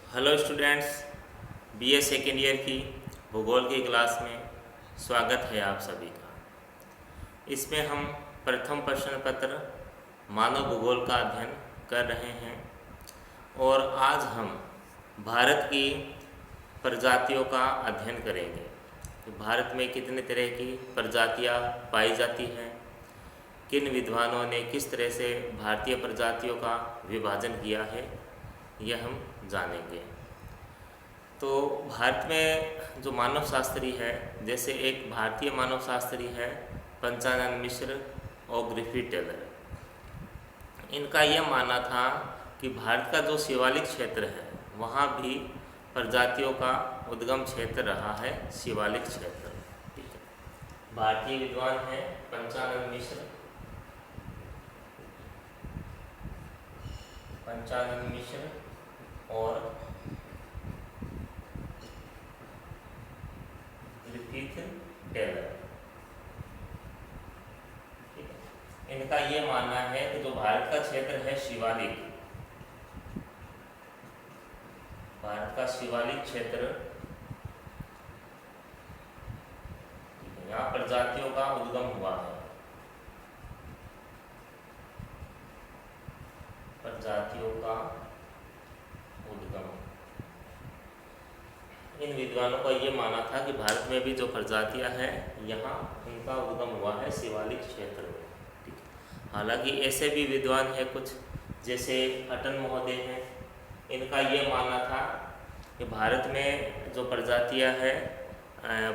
Hello students, BA second year की भूगोल की क्लास में स्वागत है आप सभी का। इसमें हम प्रथम प्रश्न पत्र मानव भूगोल का अध्ययन कर रहे हैं और आज हम भारत की प्रजातियों का अध्ययन करेंगे कि भारत में कितने तरह की प्रजातियां पाई जाती हैं, किन विद्वानों ने किस तरह से भारतीय प्रजातियों का विभाजन किया है, यह हम जानेंगे। तो भारत में जो मानव शास्त्री है, जैसे एक भारतीय मानव शास्त्री है पंचानन मिश्र और ग्रिफिथ टेलर, इनका यह मानना था कि भारत का जो शिवालिक क्षेत्र है वहाँ भी प्रजातियों का उद्गम क्षेत्र रहा है, शिवालिक क्षेत्र। ठीक है, भारतीय विद्वान है पंचानन मिश्र और ग्रिफिथ टेलर। ठीक है, इनका ये मानना है कि जो भारत का क्षेत्र है शिवालिक, भारत का शिवालिक क्षेत्र, यहाँ प्रजातियों का उद्गम हुआ है, प्रजातियों का उद्गम। इन विद्वानों का ये मानना था कि भारत में भी जो प्रजातियां हैं यहाँ उनका उद्गम हुआ है शिवालिक क्षेत्र में। ठीक है, हालांकि ऐसे भी विद्वान हैं कुछ, जैसे हटन महोदय हैं, इनका ये मानना था कि भारत में जो प्रजातियां हैं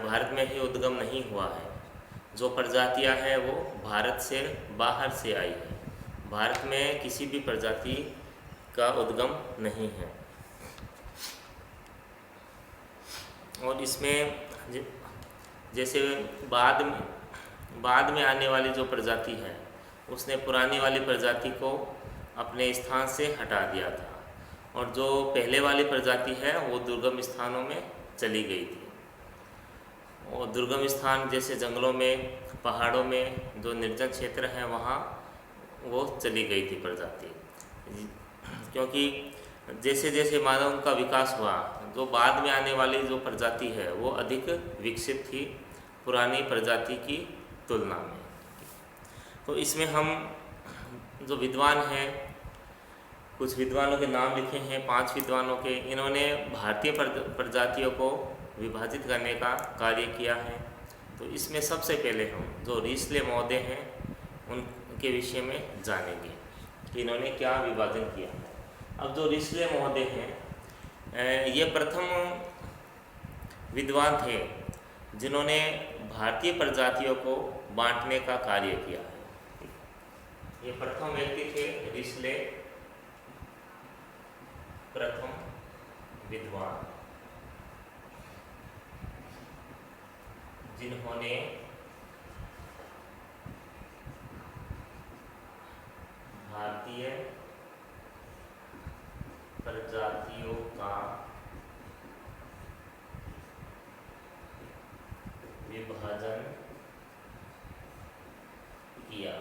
भारत में ही उद्गम नहीं हुआ है, जो प्रजातियां हैं वो भारत से बाहर से आई है, भारत में किसी भी प्रजाति का उद्गम नहीं है। और इसमें जैसे बाद में आने वाली जो प्रजाति है उसने पुरानी वाली प्रजाति को अपने स्थान से हटा दिया था, और जो पहले वाली प्रजाति है वो दुर्गम स्थानों में चली गई थी। और दुर्गम स्थान जैसे जंगलों में, पहाड़ों में, जो निर्जन क्षेत्र है वहाँ वो चली गई थी प्रजाति, क्योंकि जैसे जैसे मानव का विकास हुआ, जो बाद में आने वाली जो प्रजाति है वो अधिक विकसित थी पुरानी प्रजाति की तुलना में। तो इसमें हम जो विद्वान हैं, कुछ विद्वानों के नाम लिखे हैं, 5 विद्वानों के, इन्होंने भारतीय प्रजातियों को विभाजित करने का कार्य किया है। तो इसमें सबसे पहले हम जो रिस्ले महोदय हैं उनके विषय में जानेंगे कि इन्होंने क्या विभाजन किया है। अब जो रिस्ले महोदय हैं ये प्रथम विद्वान थे जिन्होंने भारतीय प्रजातियों को बांटने का कार्य किया है। ये प्रथम व्यक्ति थे, रिस्ले प्रथम विद्वान जिन्होंने भारतीय प्रजातियों का विभाजन किया।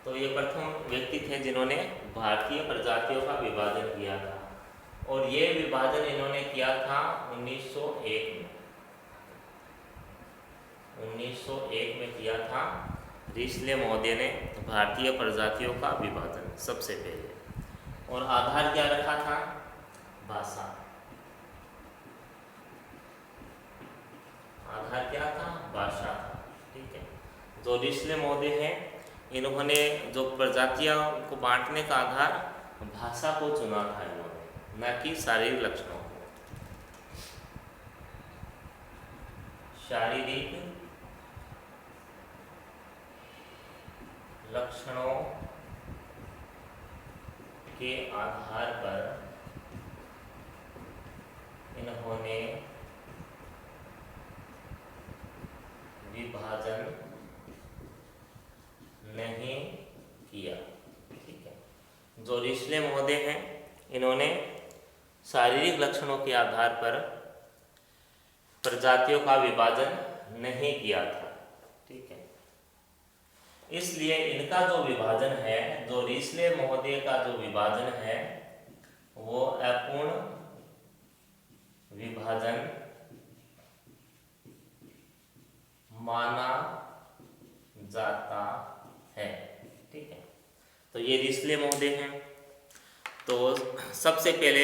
तो ये प्रथम व्यक्ति थे जिन्होंने भारतीय प्रजातियों का विभाजन किया था, और ये विभाजन इन्होंने किया था 1901 में। 1901 में किया था रिस्ले महोदय ने भारतीय प्रजातियों का विभाजन सबसे पहले। और आधार क्या रखा था? भाषा। आधार क्या था? भाषा था। ठीक है, जो रिस्ले महोदय हैं इन्होंने जो प्रजातियों को बांटने का आधार भाषा को चुना था इन्होंने, न कि शारीरिक लक्षणों को। शारीरिक लक्षणों के आधार पर इन्होंने विभाजन नहीं किया। ठीक है, जो रिस्ले महोदय हैं इन्होंने शारीरिक लक्षणों के आधार पर प्रजातियों का विभाजन नहीं किया था। ठीक है, इसलिए इनका जो विभाजन है, जो रिस्ले महोदय का जो विभाजन है, वो अपूर्ण विभाजन माना जाता है। ठीक है, तो ये डिसले महोदय हैं। तो सबसे पहले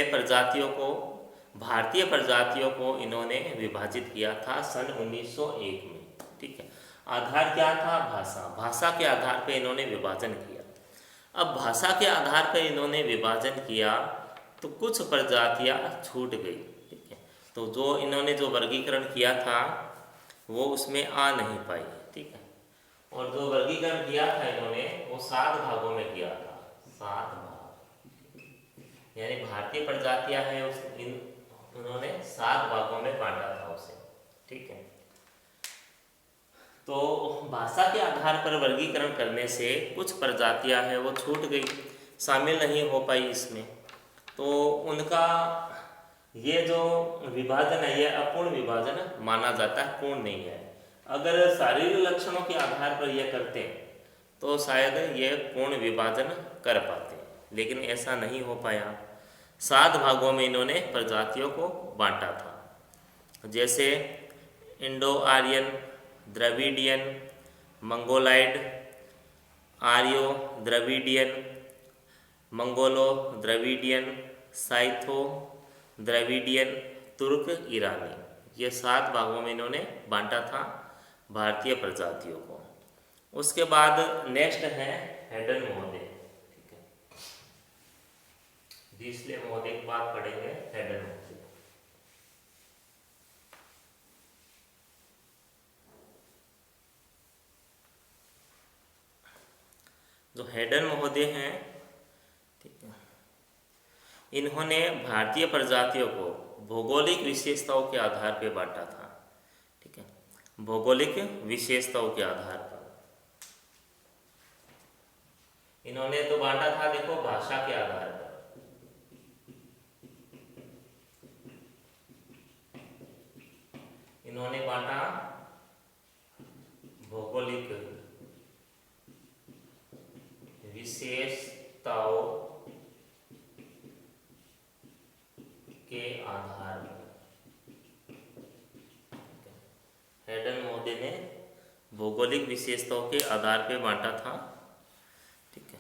भारतीय प्रजातियों को इन्होंने विभाजित किया था सन 1901 में। ठीक है, आधार क्या था? भाषा के आधार पर इन्होंने विभाजन किया। अब भाषा के आधार पर इन्होंने विभाजन किया तो कुछ प्रजातियां छूट गई। ठीक है, तो इन्होंने जो वर्गीकरण किया था वो उसमें आ नहीं पाई। ठीक है, और जो वर्गीकरण किया था इन्होंने वो 7 भागों में किया था। 7 भाग, यानी भारतीय प्रजातियां हैं उन्होंने 7 भागों में बांटा था उसे। ठीक है, तो भाषा के आधार पर वर्गीकरण करने से कुछ प्रजातियां हैं वो छूट गई, शामिल नहीं हो पाई इसमें। तो उनका ये जो विभाजन है ये अपूर्ण विभाजन माना जाता है, पूर्ण नहीं है। अगर शारीरिक लक्षणों के आधार पर यह करते तो शायद ये पूर्ण विभाजन कर पाते, लेकिन ऐसा नहीं हो पाया। 7 भागों में इन्होंने प्रजातियों को बांटा था, जैसे Indo Aryan, Dravidian, Mongoloid, Aryo Dravidian, Mongolo Dravidian, Scytho Dravidian, तुर्क ईरानी, ये 7 भागों में इन्होंने बांटा था भारतीय प्रजातियों को। उसके बाद नेक्स्ट है हेडन महोदय। ठीक है, डिसले महोदय की बात पढ़ेंगे। हेडन महोदय, जो हेडन महोदय हैं, ठीक है, इन्होंने भारतीय प्रजातियों को भौगोलिक विशेषताओं के आधार पर बांटा था। ठीक है, भौगोलिक विशेषताओं के आधार पर इन्होंने तो बांटा था, देखो, भाषा के आधार पर। इन्होंने बांटा भौगोलिक विशेषताओं के आधार पर। हेडन महोदय ने भौगोलिक विशेषताओं के आधार पर बांटा था। ठीक है,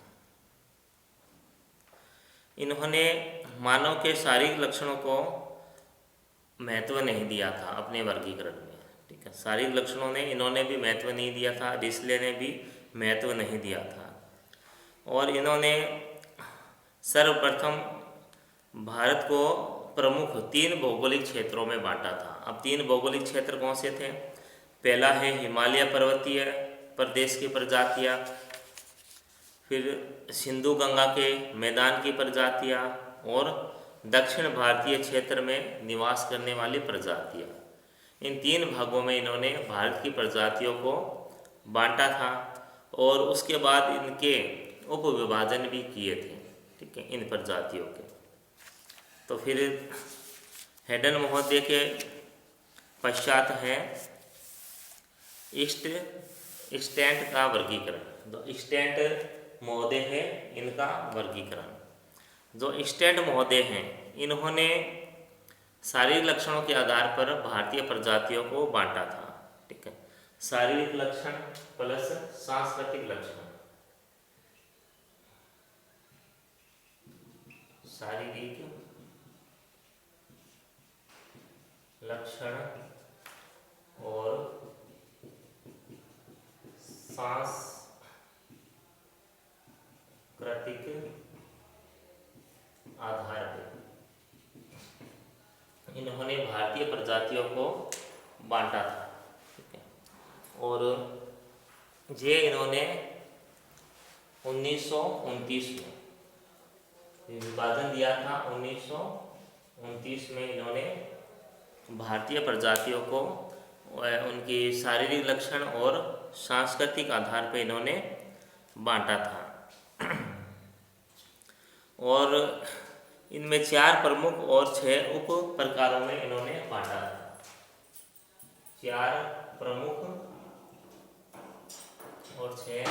इन्होंने मानव के शारीरिक लक्षणों को महत्व नहीं दिया था अपने वर्गीकरण में। ठीक है, शारीरिक लक्षणों ने इन्होंने भी महत्व नहीं दिया था, डिसले ने भी महत्व नहीं दिया था। और इन्होंने सर्वप्रथम भारत को प्रमुख 3 भौगोलिक क्षेत्रों में बांटा था। अब 3 भौगोलिक क्षेत्र कौन से थे? पहला है हिमालय पर्वतीय प्रदेश की प्रजातियां, फिर सिंधु गंगा के मैदान की प्रजातियां, और दक्षिण भारतीय क्षेत्र में निवास करने वाली प्रजातियां। इन 3 भागों में इन्होंने भारत की प्रजातियों को बांटा था, और उसके बाद इनके उपविभाजन भी किए थे। ठीक है, इन प्रजातियों के। तो फिर हेडन महोदय के पश्चात है स्टैंट का वर्गीकरण। जो स्टैंट महोदय है इनका वर्गीकरण। जो स्टैंट महोदय हैं इन्होंने शारीरिक लक्षणों के आधार पर भारतीय प्रजातियों को बांटा था। ठीक है, शारीरिक लक्षण प्लस सांस्कृतिक लक्षण। शारीरिक लक्षण और सांस्कृतिक आधार पर इन्होंने भारतीय प्रजातियों को बांटा था। ठीक है, और ये इन्होंने 1929 में विभाजन दिया था। 1929 में इन्होंने भारतीय प्रजातियों को उनकी शारीरिक लक्षण और सांस्कृतिक आधार पर इन्होंने बांटा था। और इनमें 4 प्रमुख और 6 उप प्रकारों में इन्होंने बांटा था। 4 प्रमुख और 6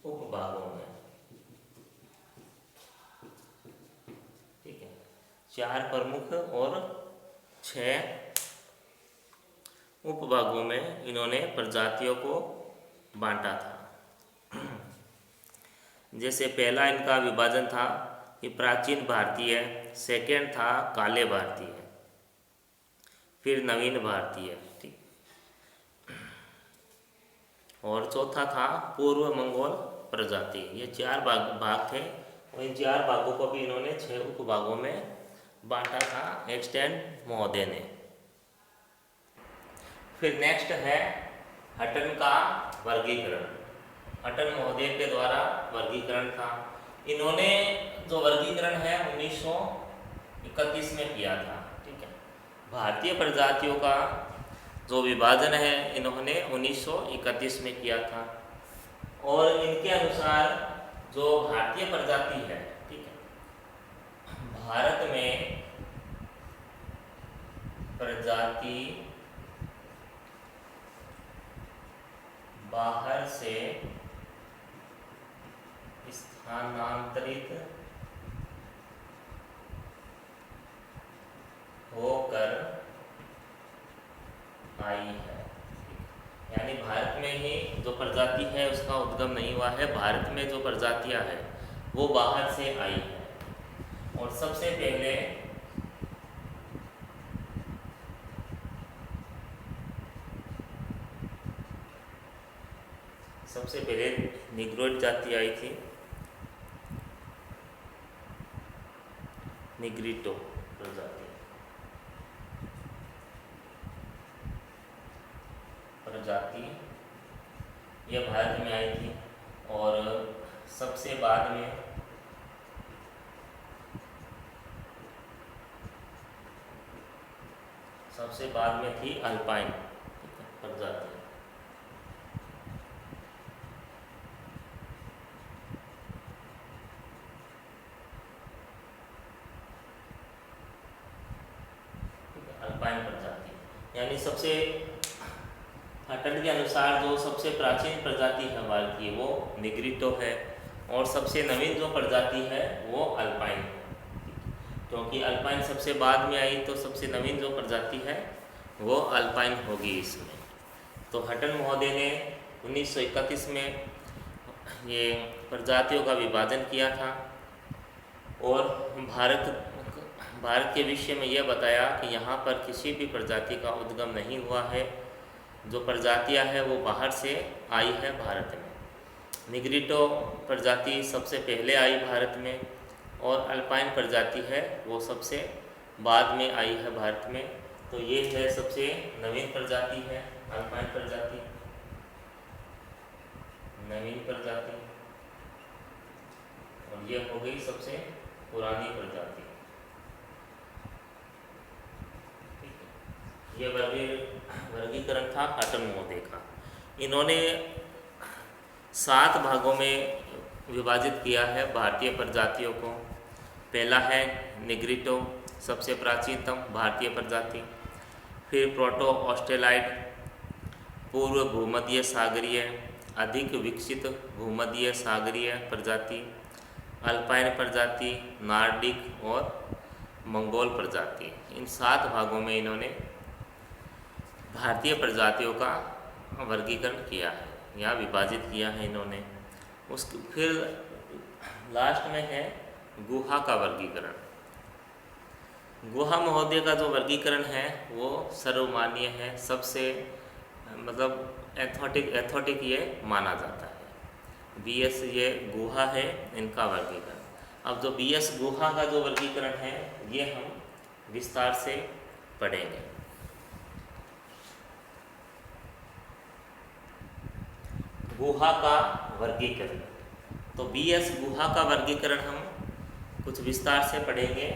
उपभागों में। 4 प्रमुख और 6 उपभागों में इन्होंने प्रजातियों को बांटा था। जैसे पहला इनका विभाजन था कि प्राचीन भारतीय, सेकंड था काले भारतीय, फिर नवीन भारतीय, ठीक, और चौथा था पूर्व मंगोल प्रजाति। ये 4 भाग थे और इन 4 भागों को भी इन्होंने 6 उपभागों में बांटा था एक्सटेंड महोदय ने। फिर नेक्स्ट है हटन का वर्गीकरण। हटन महोदय के द्वारा वर्गीकरण था। इन्होंने जो वर्गीकरण है 1931 में किया था, ठीक है। भारतीय प्रजातियों का जो विभाजन है इन्होंने 1931 में किया था और इनके अनुसार जो भारतीय प्रजाति है, ठीक है, भारत में प्रजाति बाहर से स्थानांतरित होकर आई है। यानी भारत में ही जो प्रजाति है उसका उद्गम नहीं हुआ है, भारत में जो प्रजातियां हैं वो बाहर से आई है। और सबसे पहले निग्रोइड जाति आई थी, निग्रिटो प्रजाति यह भारत में आई थी। और सबसे बाद में थी अल्पाइन प्रजाति। अल्पाइन प्रजाति यानी सबसे हटन के अनुसार जो सबसे प्राचीन प्रजाति है हमारे की वो निग्रिटो है और सबसे नवीन जो प्रजाति है वो अल्पाइन है। क्योंकि अल्पाइन सबसे बाद में आई तो सबसे नवीन जो प्रजाति है वो अल्पाइन होगी इसमें। तो हटन महोदय ने 1931 में ये प्रजातियों का विभाजन किया था और भारत के विषय में यह बताया कि यहाँ पर किसी भी प्रजाति का उद्गम नहीं हुआ है, जो प्रजातियां हैं वो बाहर से आई है भारत में। निग्रिटो प्रजाति सबसे पहले आई भारत में और अल्पाइन प्रजाति है वो सबसे बाद में आई है भारत में। तो ये है सबसे नवीन प्रजाति है अल्पाइन प्रजाति, नवीन प्रजाति, और ये हो गई सबसे पुरानी प्रजाति। यह वर्गीकरण था हटन महोदय का। इन्होंने 7 भागों में विभाजित किया है भारतीय प्रजातियों को। पहला है निग्रिटो, सबसे प्राचीनतम भारतीय प्रजाति। फिर प्रोटो ऑस्ट्रेलाइड, पूर्व भूमध्य सागरीय, अधिक विकसित भूमध्य सागरीय प्रजाति, अल्पाइन प्रजाति, नार्डिक और मंगोल प्रजाति। इन 7 भागों में इन्होंने भारतीय प्रजातियों का वर्गीकरण किया है या विभाजित किया है इन्होंने। फिर लास्ट में है गुहा का वर्गीकरण। गुहा महोदय का जो वर्गीकरण है वो सर्वमान्य है, सबसे मतलब एथोटिक ये माना जाता है। बीएस ये गुहा है इनका वर्गीकरण। अब जो बीएस गुहा का जो वर्गीकरण है ये हम विस्तार से पढ़ेंगे। गुहा का वर्गीकरण, तो बीएस गुहा का वर्गीकरण हम कुछ विस्तार से पढ़ेंगे।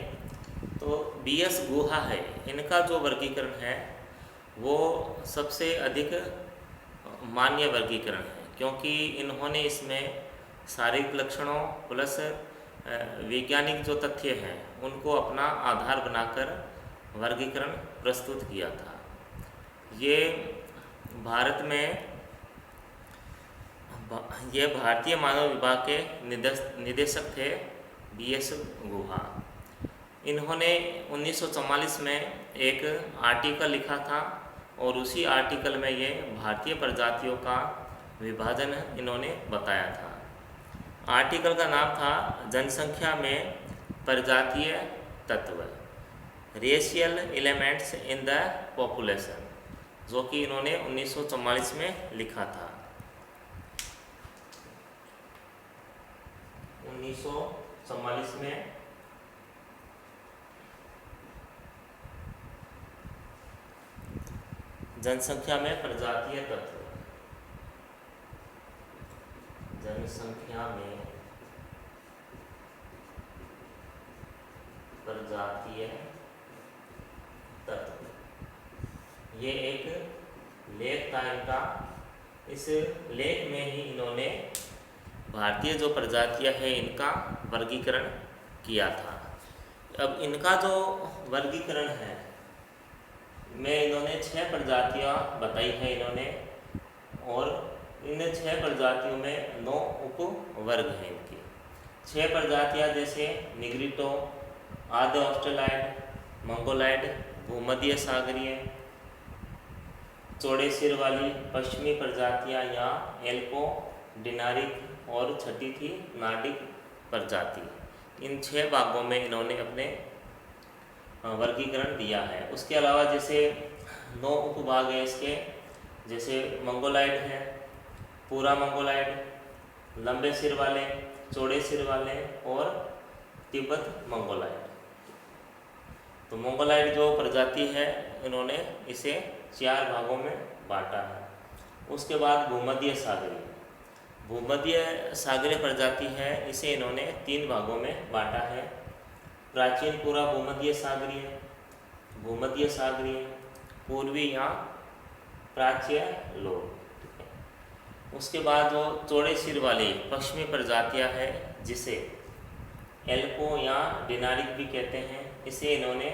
तो बीएस गुहा है, इनका जो वर्गीकरण है वो सबसे अधिक मान्य वर्गीकरण है, क्योंकि इन्होंने इसमें शारीरिक लक्षणों प्लस वैज्ञानिक जो तथ्य हैं उनको अपना आधार बनाकर वर्गीकरण प्रस्तुत किया था। ये भारतीय मानव विभाग के निदेशक थे बीएस गुहा। इन्होंने 1944 में एक आर्टिकल लिखा था और उसी आर्टिकल में ये भारतीय प्रजातियों का विभाजन इन्होंने बताया था। आर्टिकल का नाम था जनसंख्या में प्रजातीय तत्व, racial elements in the population, जो कि इन्होंने 1944 में लिखा था। 1944 में जनसंख्या में प्रजातीय तत्व, जनसंख्या में प्रजातीय तत्व, ये एक लेख था इनका। इस लेख में ही इन्होंने भारतीय जो प्रजातियां हैं इनका वर्गीकरण किया था। अब इनका जो वर्गीकरण है में इन्होंने 6 प्रजातियां बताई हैं इन्होंने, और इन 6 प्रजातियों में 9 उपवर्ग हैं इनके। 6 प्रजातियां जैसे निग्रिटो, आद्य ऑस्ट्रेलॉइड, मंगोलॉइड, भूमध्य सागरीय, चौड़े सिर वाली पश्चिमी प्रजातियां या एल्पो डिनारिक, और छठी थी नार्डिक प्रजाति। इन 6 भागों में इन्होंने अपने वर्गीकरण दिया है। उसके अलावा जैसे 9 उपभाग है इसके, जैसे मंगोलॉइड है, पूरा मंगोलॉइड, लंबे सिर वाले, चौड़े सिर वाले, और तिब्बत मंगोलॉइड। तो मंगोलॉइड जो प्रजाति है इन्होंने इसे 4 भागों में बांटा है। उसके बाद भूमध्य सागरीय, भूमध्य सागरीय प्रजाति है, इसे इन्होंने 3 भागों में बांटा है। प्राचीन पूरा भूमध्य सागरीय, भूमध्य सागरीय, पूर्वी या प्राच्य लोग। उसके बाद जो चौड़े सिर वाली पश्चिमी प्रजातियां हैं जिसे एल्पो या डिनारिक भी कहते हैं, इसे इन्होंने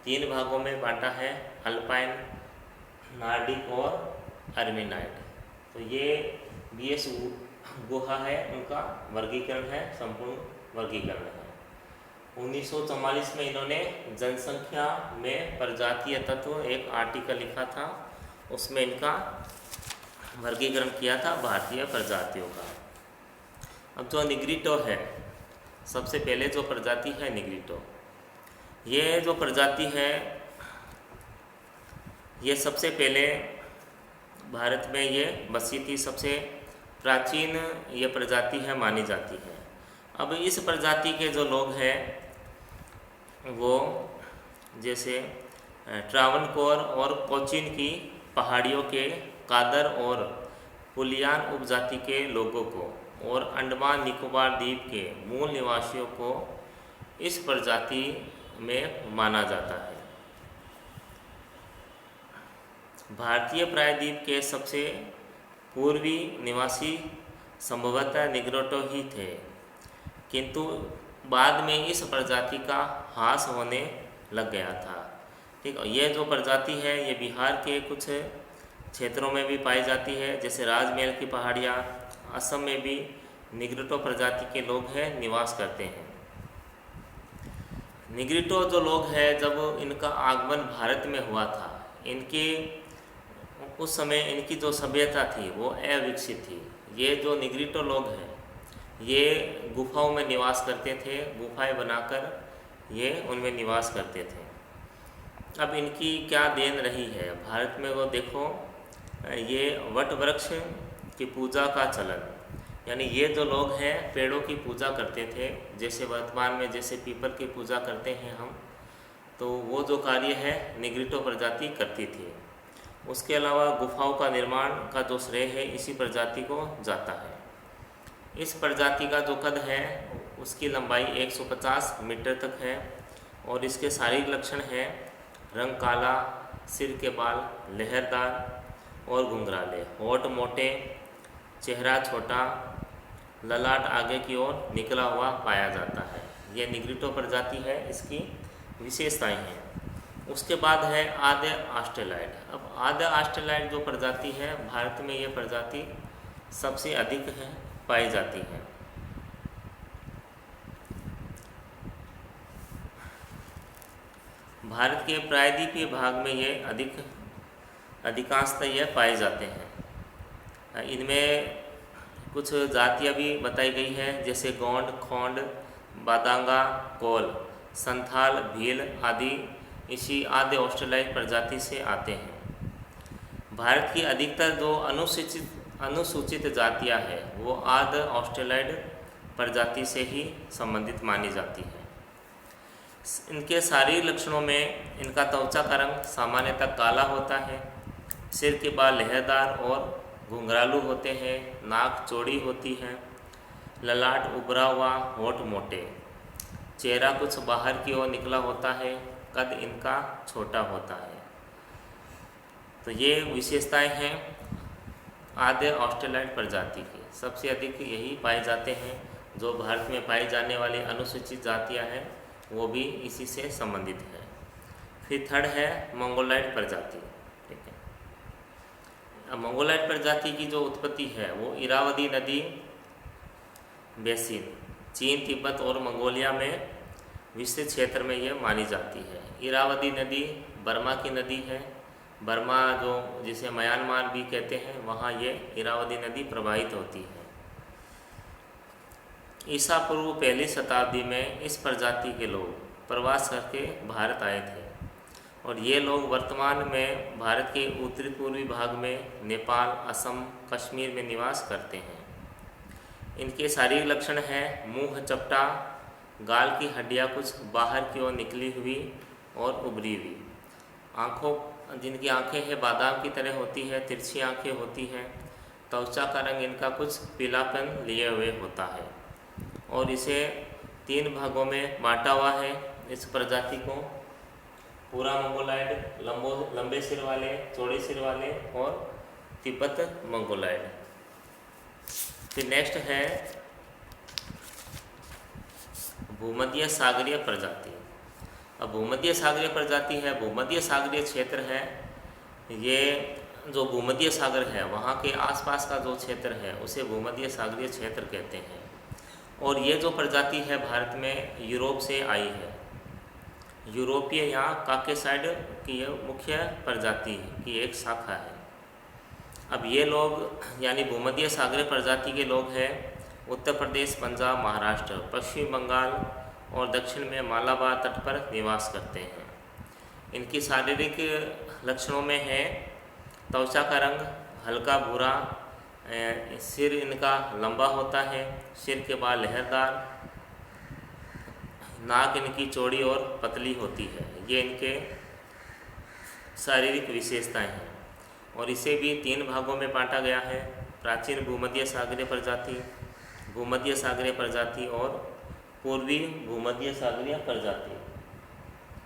3 भागों में बांटा है, अल्पाइन, नार्डिक और अर्मिनाइड। तो ये बीएस गुहा है, उनका वर्गीकरण है, संपूर्ण वर्गीकरण है। 1944 में इन्होंने जनसंख्या में प्रजातीय तत्व एक आर्टिकल लिखा था, उसमें इनका वर्गीकरण किया था भारतीय प्रजातियों का। अब जो निग्रिटो है, सबसे पहले जो प्रजाति है निग्रिटो, ये जो प्रजाति है ये सबसे पहले भारत में ये बसी थी, सबसे प्राचीन ये प्रजाति है मानी जाती है। अब इस प्रजाति के जो लोग हैं वो जैसे ट्रावनकोर और कोचीन की पहाड़ियों के कादर और पुलियान उपजाति के लोगों को और अंडमान निकोबार द्वीप के मूल निवासियों को इस प्रजाति में माना जाता है। भारतीय प्रायद्वीप के सबसे पूर्वी निवासी संभवतः निग्रोटो ही थे, किंतु बाद में इस प्रजाति का ह्रास होने लग गया था। ठीक है, ये जो प्रजाति है ये बिहार के कुछ क्षेत्रों में भी पाई जाती है, जैसे राजमहल की पहाड़ियाँ, असम में भी निग्रिटो प्रजाति के लोग हैं निवास करते हैं। निग्रिटो जो लोग हैं, जब इनका आगमन भारत में हुआ था, इनके उस समय इनकी जो सभ्यता थी वो अविकसित थी। ये जो निग्रिटो लोग हैं ये गुफाओं में निवास करते थे, गुफाएं बनाकर ये उनमें निवास करते थे। अब इनकी क्या देन रही है भारत में, वो देखो, ये वट वृक्ष की पूजा का चलन, यानी ये जो लोग हैं पेड़ों की पूजा करते थे, जैसे वर्तमान में जैसे पीपल की पूजा करते हैं हम, तो वो जो कार्य है निग्रिटो प्रजाति करती थी। उसके अलावा गुफाओं का निर्माण का जो श्रेय है इसी प्रजाति को जाता है। इस प्रजाति का जो कद है उसकी लंबाई 150 मीटर तक है और इसके शारीरिक लक्षण हैं रंग काला, सिर के बाल लहरदार और घुंघराले, होठ मोटे, चेहरा छोटा, ललाट आगे की ओर निकला हुआ पाया जाता है। ये निग्रिटो प्रजाति है, इसकी विशेषताएं हैं। उसके बाद है आद्य ऑस्ट्रेलॉइड। अब आद्य ऑस्ट्रेलॉइड जो प्रजाति है भारत में ये प्रजाति सबसे अधिक है पाई जाती है। भारत के प्रायद्वीपीय भाग में ये अधिकांशतः ये पाए जाते हैं। इनमें कुछ जातियाँ भी बताई गई हैं, जैसे गोंड, खोंड, बादांगा, कोल, संथाल, भील आदि इसी आदि ऑस्ट्रेलियाई प्रजाति से आते हैं। भारत की अधिकतर जो अनुसूचित जातियाँ हैं वो आदि ऑस्ट्रेलियाई प्रजाति से ही संबंधित मानी जाती है। इनके शारीरिक लक्षणों में इनका त्वचा का रंग सामान्यतः काला होता है, सिर के बाल लहरदार और घुंघरालू होते हैं, नाक चौड़ी होती है, ललाट उभरा हुआ, होंठ मोटे, चेहरा कुछ बाहर की ओर निकला होता है, कद इनका छोटा होता है। तो ये विशेषताएं हैं आद्य ऑस्ट्रेलियाई प्रजाति की। सबसे अधिक यही पाए जाते हैं। जो भारत में पाई जाने वाली अनुसूचित जातियां हैं वो भी इसी से संबंधित है। फिर थर्ड है मंगोलाइड प्रजाति। ठीक है, अब मंगोलाइड प्रजाति की जो उत्पत्ति है वो इरावदी नदी बेसिन, चीन, तिब्बत और मंगोलिया में विस्तृत क्षेत्र में यह मानी जाती है। इरावदी नदी बर्मा की नदी है। बर्मा जो जिसे म्यांमार भी कहते हैं, वहाँ ये इरावदी नदी प्रवाहित होती है। ईसा पूर्व पहली शताब्दी में इस प्रजाति के लोग प्रवास करके भारत आए थे और ये लोग वर्तमान में भारत के उत्तरी पूर्वी भाग में नेपाल, असम, कश्मीर में निवास करते हैं। इनके शारीरिक लक्षण हैं मुंह चपटा, गाल की हड्डियाँ कुछ बाहर की ओर निकली हुई और उभरी हुई, जिनकी आंखें हैं बादाम की तरह होती है, तिरछी आंखें होती हैं, त्वचा का रंग इनका कुछ पीलापन लिए हुए होता है और इसे 3 भागों में बांटा हुआ है। इस प्रजाति को पूरा मंगोलाइड, लंबे सिर वाले, चौड़े सिर वाले और तिब्बत मंगोलाइड। फिर नेक्स्ट है भूमध्य सागरीय प्रजाति। अब भूमध्य सागरीय प्रजाति है, भूमध्य सागरीय क्षेत्र है। ये जो भूमध्य सागर है वहाँ के आसपास का जो क्षेत्र है उसे भूमध्य सागरीय क्षेत्र कहते हैं। और ये जो प्रजाति है भारत में यूरोप से आई है। यूरोपीय यहाँ काकेसाइड की यह मुख्य प्रजाति की एक शाखा है। अब ये लोग यानी भूमध्य सागरीय प्रजाति के लोग हैं उत्तर प्रदेश, पंजाब, महाराष्ट्र, पश्चिम बंगाल और दक्षिण में मालाबार तट पर निवास करते हैं। इनकी शारीरिक लक्षणों में है त्वचा का रंग हल्का भूरा, सिर इनका लंबा होता है, सिर के बाल लहरदार, नाक इनकी चौड़ी और पतली होती है। ये इनके शारीरिक विशेषताएं हैं और इसे भी 3 भागों में बांटा गया है। प्राचीन भूमध्य सागरीय प्रजाति, भूमध्य सागरीय प्रजाति और पूर्वी भूमध्य सागरीय प्रजाति।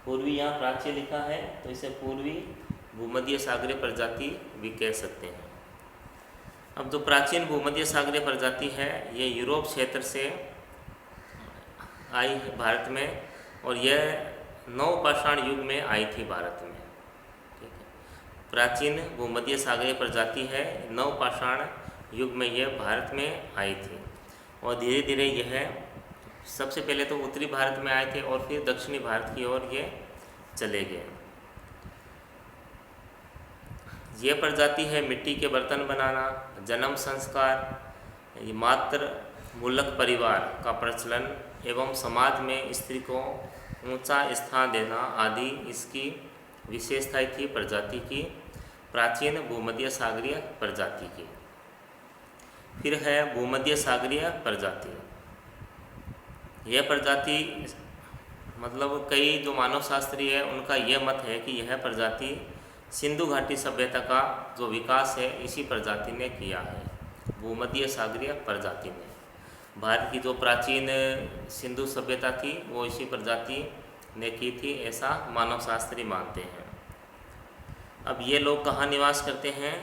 पूर्वी यहाँ प्राच्य लिखा है तो इसे पूर्वी भूमध्य सागरीय प्रजाति भी कह सकते हैं। अब जो प्राचीन भूमध्य सागरीय प्रजाति है ये यूरोप क्षेत्र से आई है भारत में और यह नवपाषाण युग में आई थी भारत में। ठीक है, प्राचीन भूमध्य सागरीय प्रजाति है, नवपाषाण युग में यह भारत में आई थी और धीरे धीरे यह सबसे पहले तो उत्तरी भारत में आए थे और फिर दक्षिणी भारत की ओर ये चले गए। ये प्रजाति है मिट्टी के बर्तन बनाना, जन्म संस्कार, मातृ मूलक परिवार का प्रचलन एवं समाज में स्त्री को ऊंचा स्थान देना आदि इसकी विशेषताएं थी प्रजाति की, प्राचीन भूमध्य सागरीय प्रजाति की। फिर है भूमध्य सागरीय प्रजाति। यह प्रजाति मतलब कई जो मानव शास्त्री है उनका यह मत है कि यह प्रजाति सिंधु घाटी सभ्यता का जो विकास है इसी प्रजाति ने किया है। भूमध्य सागरीय प्रजाति ने भारत की जो प्राचीन सिंधु सभ्यता थी वो इसी प्रजाति ने की थी, ऐसा मानव शास्त्री मानते हैं। अब ये लोग कहाँ निवास करते हैं?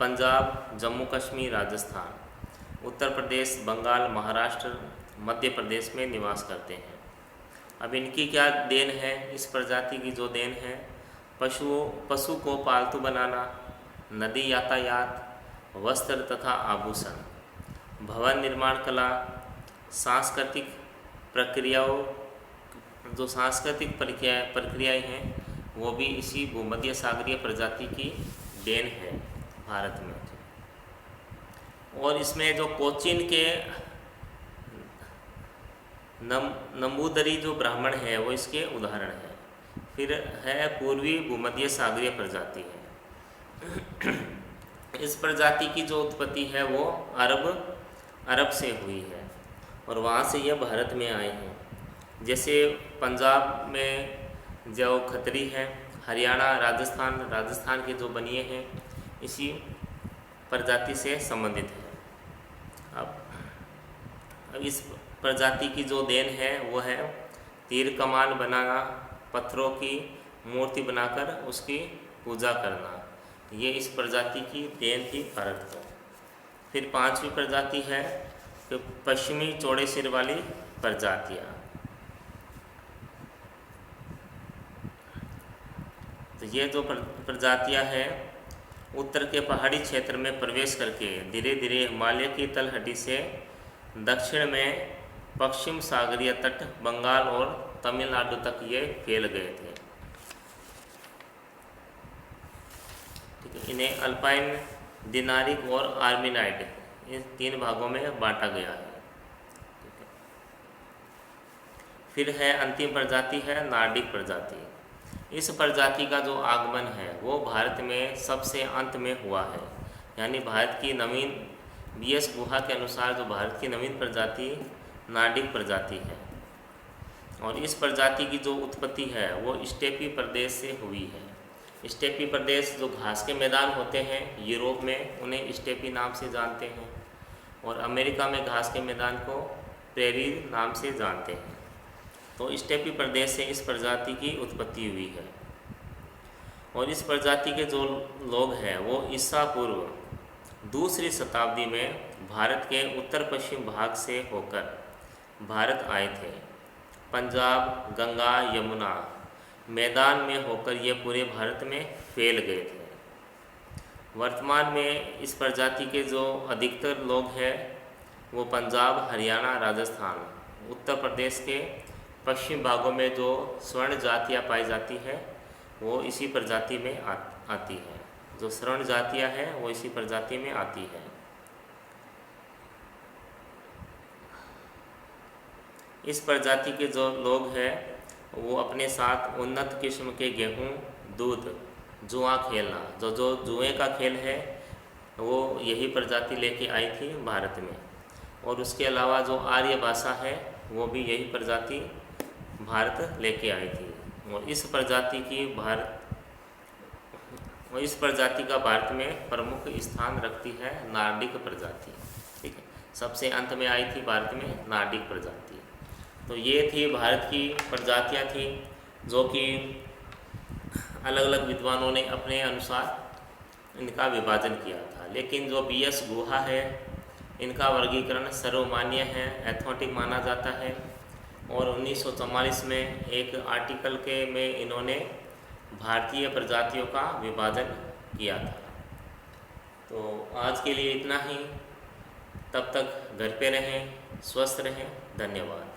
पंजाब, जम्मू कश्मीर, राजस्थान, उत्तर प्रदेश, बंगाल, महाराष्ट्र, मध्य प्रदेश में निवास करते हैं। अब इनकी क्या देन है? इस प्रजाति की जो देन है पशु को पालतू बनाना, नदी यातायात, वस्त्र तथा आभूषण, भवन निर्माण कला, सांस्कृतिक प्रक्रियाओं जो सांस्कृतिक प्रक्रियाएँ हैं वो भी इसी भूमध्य सागरीय प्रजाति की देन है भारत में। और इसमें जो कोचीन के नंबूदरी जो ब्राह्मण है वो इसके उदाहरण है। फिर है पूर्वी भूमध्य सागरीय प्रजाति है। इस प्रजाति की जो उत्पत्ति है वो अरब से हुई है और वहाँ से यह भारत में आए हैं। जैसे पंजाब में जो खत्री है, हरियाणा, राजस्थान के जो बनिए हैं इसी प्रजाति से संबंधित है। अब इस प्रजाति की जो देन है वो है तीर कमान बनाना, पत्थरों की मूर्ति बनाकर उसकी पूजा करना, ये इस प्रजाति की देन थी भारत को। फिर पांचवी प्रजाति है कि पश्चिमी चौड़े सिर वाली प्रजातियाँ। तो ये जो प्रजातियाँ हैं उत्तर के पहाड़ी क्षेत्र में प्रवेश करके धीरे धीरे हिमालय की तलहटी से दक्षिण में पश्चिम सागरीय तट, बंगाल और तमिलनाडु तक ये फैल गए थे। ठीक है, इन्हें अल्पाइन, दिनारिक और आर्मिनाइड इन 3 भागों में बांटा गया है। ठीक है। फिर है अंतिम प्रजाति है नार्डिक प्रजाति। इस प्रजाति का जो आगमन है वो भारत में सबसे अंत में हुआ है, यानी भारत की नवीन BS गुहा के अनुसार जो भारत की नवीन प्रजाति नार्डिक प्रजाति है। और इस प्रजाति की जो उत्पत्ति है वो स्टेपी प्रदेश से हुई है। स्टेपी प्रदेश जो घास के मैदान होते हैं यूरोप में उन्हें स्टेपी नाम से जानते हैं और अमेरिका में घास के मैदान को प्रेरी नाम से जानते हैं। तो स्टेपी प्रदेश से इस प्रजाति की उत्पत्ति हुई है। और इस प्रजाति के जो लोग हैं वो ईसा पूर्व 2री शताब्दी में भारत के उत्तर पश्चिम भाग से होकर भारत आए थे। पंजाब, गंगा, यमुना मैदान में होकर ये पूरे भारत में फैल गए थे। वर्तमान में इस प्रजाति के जो अधिकतर लोग हैं वो पंजाब, हरियाणा, राजस्थान, उत्तर प्रदेश के पश्चिम भागों में जो स्वर्ण जातियाँ पाई जाती है वो इसी प्रजाति में आती है। जो स्वर्ण जातियाँ हैं वो इसी प्रजाति में आती है। इस प्रजाति के जो लोग हैं वो अपने साथ उन्नत किस्म के गेहूँ, दूध, जुआ खेलना, जो जुए का खेल है वो यही प्रजाति लेके आई थी भारत में। और उसके अलावा जो आर्य भाषा है वो भी यही प्रजाति भारत लेके आई थी। और इस प्रजाति का भारत में प्रमुख स्थान रखती है नार्डिक प्रजाति। ठीक है, सबसे अंत में आई थी भारत में नार्डिक प्रजाति। तो ये थी भारत की प्रजातियाँ थी जो कि अलग अलग विद्वानों ने अपने अनुसार इनका विभाजन किया था। लेकिन जो BS गुहा है इनका वर्गीकरण सर्वमान्य है, एथमेटिक माना जाता है। और 1944 में एक आर्टिकल में इन्होंने भारतीय प्रजातियों का विभाजन किया था। तो आज के लिए इतना ही। तब तक घर पे रहें, स्वस्थ रहें। धन्यवाद।